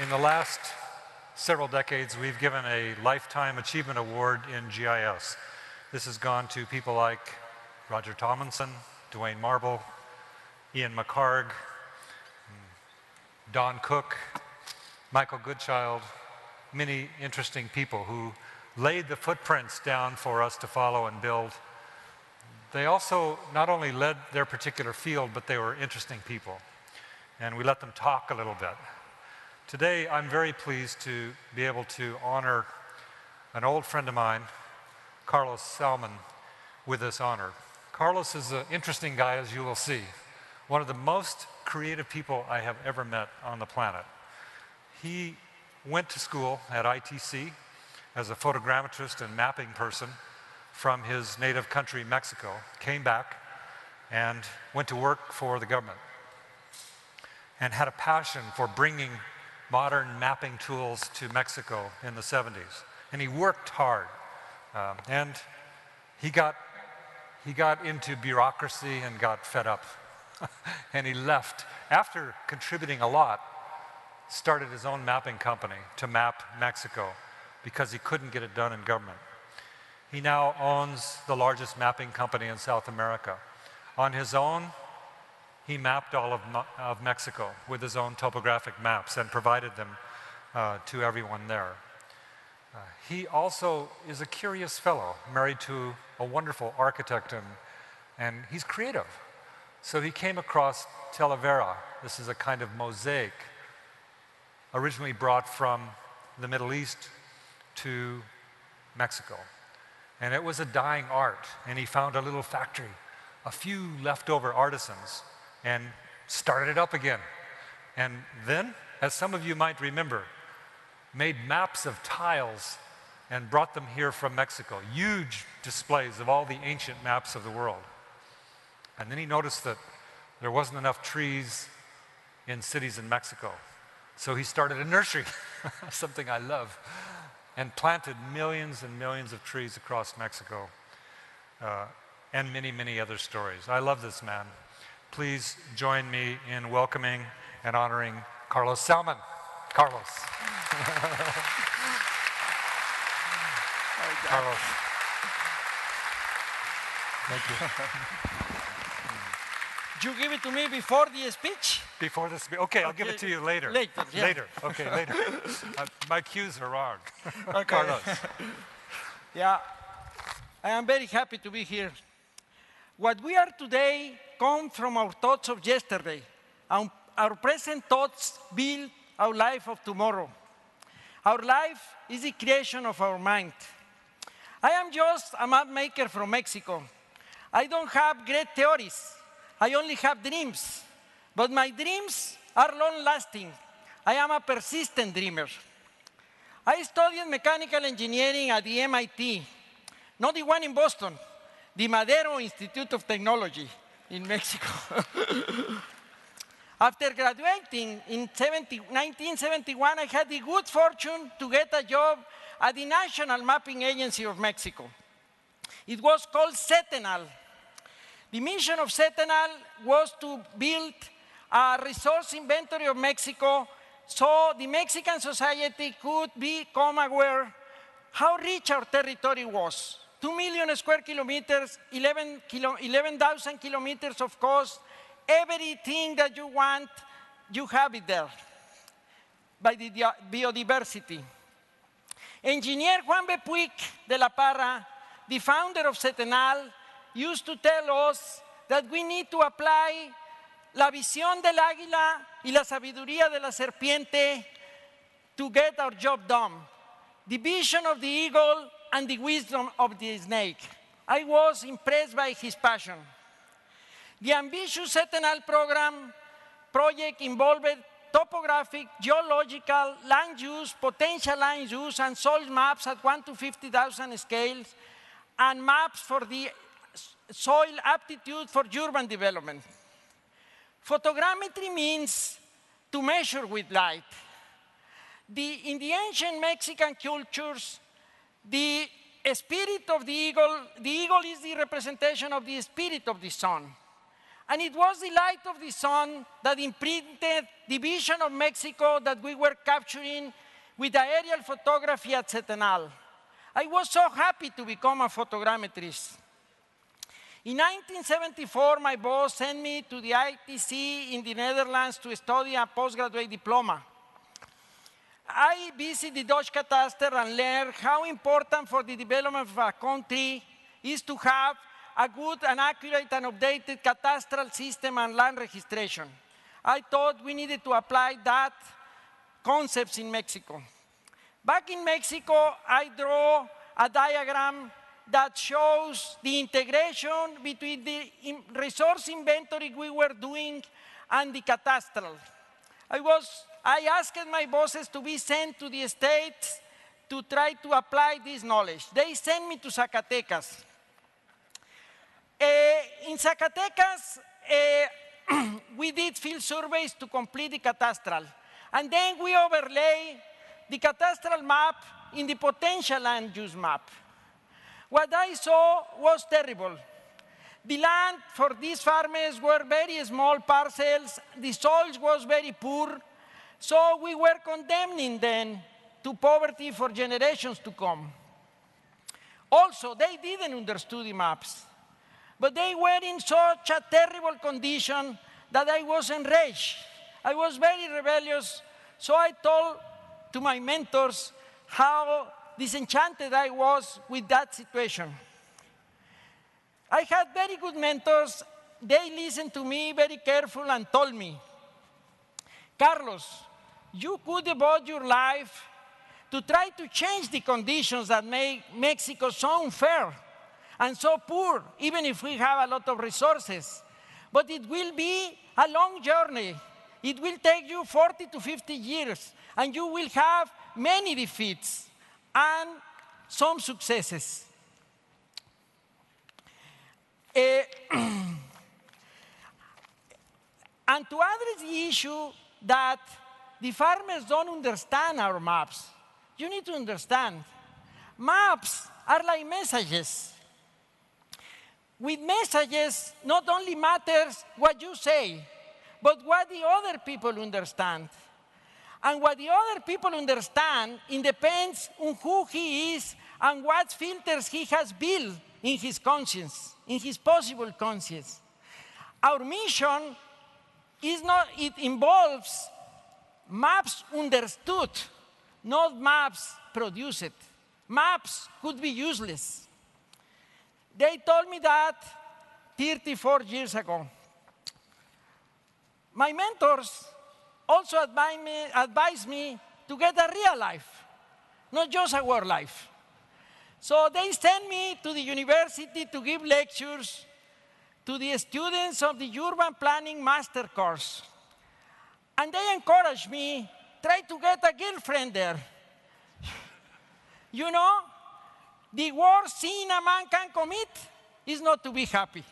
In the last several decades, we've given a Lifetime Achievement Award in GIS. This has gone to people like Roger Tomlinson, Dwayne Marble, Ian McHarg, Don Cook, Michael Goodchild, many interesting people who laid the footprints down for us to follow and build. They also not only led their particular field, but they were interesting people. And we let them talk a little bit. Today, I'm very pleased to be able to honor an old friend of mine, Carlos Salmon, with this honor. Carlos is an interesting guy, as you will see. One of the most creative people I have ever met on the planet. He went to school at ITC as a photogrammetrist and mapping person from his native country, Mexico, came back and went to work for the government and had a passion for bringing modern mapping tools to Mexico in the 70s. And he worked hard. And he got into bureaucracy and got fed up. And he left. After contributing a lot, started his own mapping company to map Mexico because he couldn't get it done in government. He now owns the largest mapping company in South America. On his own, he mapped all of Mexico with his own topographic maps and provided them to everyone there. He also is a curious fellow, married to a wonderful architect, and he's creative. So he came across Talavera. This is a kind of mosaic, originally brought from the Middle East to Mexico. And it was a dying art, and he found a little factory, a few leftover artisans, and started it up again. And then, as some of you might remember, made maps of tiles and brought them here from Mexico, huge displays of all the ancient maps of the world. And then he noticed that there wasn't enough trees in cities in Mexico. So he started a nursery, something I love, and planted millions and millions of trees across Mexico, and many, many other stories. I love this man. Please join me in welcoming and honoring Carlos Salmon. Carlos. Carlos. Thank you. You give it to me before the speech? Before the speech? Okay, I'll give it to you later. Later, yeah. Later, okay, later. My cues are wrong. Okay. Carlos. Yeah, I am very happy to be here. What we are today come from our thoughts of yesterday. Our present thoughts build our life of tomorrow. Our life is the creation of our mind. I am just a map maker from Mexico. I don't have great theories. I only have dreams. But my dreams are long-lasting. I am a persistent dreamer. I studied mechanical engineering at the MIT, not the one in Boston, the Madero Institute of Technology in Mexico. After graduating in 1971, I had the good fortune to get a job at the National Mapping Agency of Mexico. It was called CETENAL. The mission of CETENAL was to build a resource inventory of Mexico so the Mexican society could become aware how rich our territory was. 2 million square kilometers, 11,000 kilometers of coast, everything that you want, you have it there by the biodiversity. Engineer Juan B. Puig de la Parra, the founder of CETENAL, used to tell us that we need to apply la visión del águila y la sabiduría de la serpiente to get our job done. The vision of the eagle and the wisdom of the snake. I was impressed by his passion. The ambitious CETENAL project involved topographic, geological, land use, potential land use, and soil maps at 1 to 50,000 scales, and maps for the soil aptitude for urban development. Photogrammetry means to measure with light. In the ancient Mexican cultures, the spirit of the eagle is the representation of the spirit of the sun. And it was the light of the sun that imprinted the vision of Mexico that we were capturing with aerial photography at Setenal. I was so happy to become a photogrammetrist. In 1974, my boss sent me to the ITC in the Netherlands to study a postgraduate diploma. I visited the Dutch cadastre and learned how important for the development of a country is to have a good and accurate and updated cadastral system and land registration. I thought we needed to apply that concepts in Mexico. Back in Mexico, I draw a diagram that shows the integration between the resource inventory we were doing and the cadastral. I asked my bosses to be sent to the States to try to apply this knowledge. They sent me to Zacatecas. In Zacatecas, we did field surveys to complete the cadastral. And then we overlay the cadastral map in the potential land use map. What I saw was terrible. The land for these farmers were very small parcels. The soil was very poor. So we were condemning them to poverty for generations to come. Also, they didn't understand the maps. But they were in such a terrible condition that I was enraged. I was very rebellious. So I told to my mentors how disenchanted I was with that situation. I had very good mentors. They listened to me very careful and told me, Carlos, you could devote your life to try to change the conditions that make Mexico so unfair and so poor, even if we have a lot of resources. But it will be a long journey. It will take you 40 to 50 years, and you will have many defeats and some successes. And to address the issue that the farmers don't understand our maps, you need to understand, maps are like messages. With messages, not only matters what you say, but what the other people understand. And what the other people understand, it depends on who he is and what filters he has built in his conscience, in his possible conscience. Our mission is not, it involves maps understood, not maps produced. Maps could be useless. They told me that 34 years ago. My mentors also advised me to get a real life, not just a work life. So they sent me to the university to give lectures to the students of the urban planning master course. And they encouraged me, try to get a girlfriend there. You know, the worst sin a man can commit is not to be happy.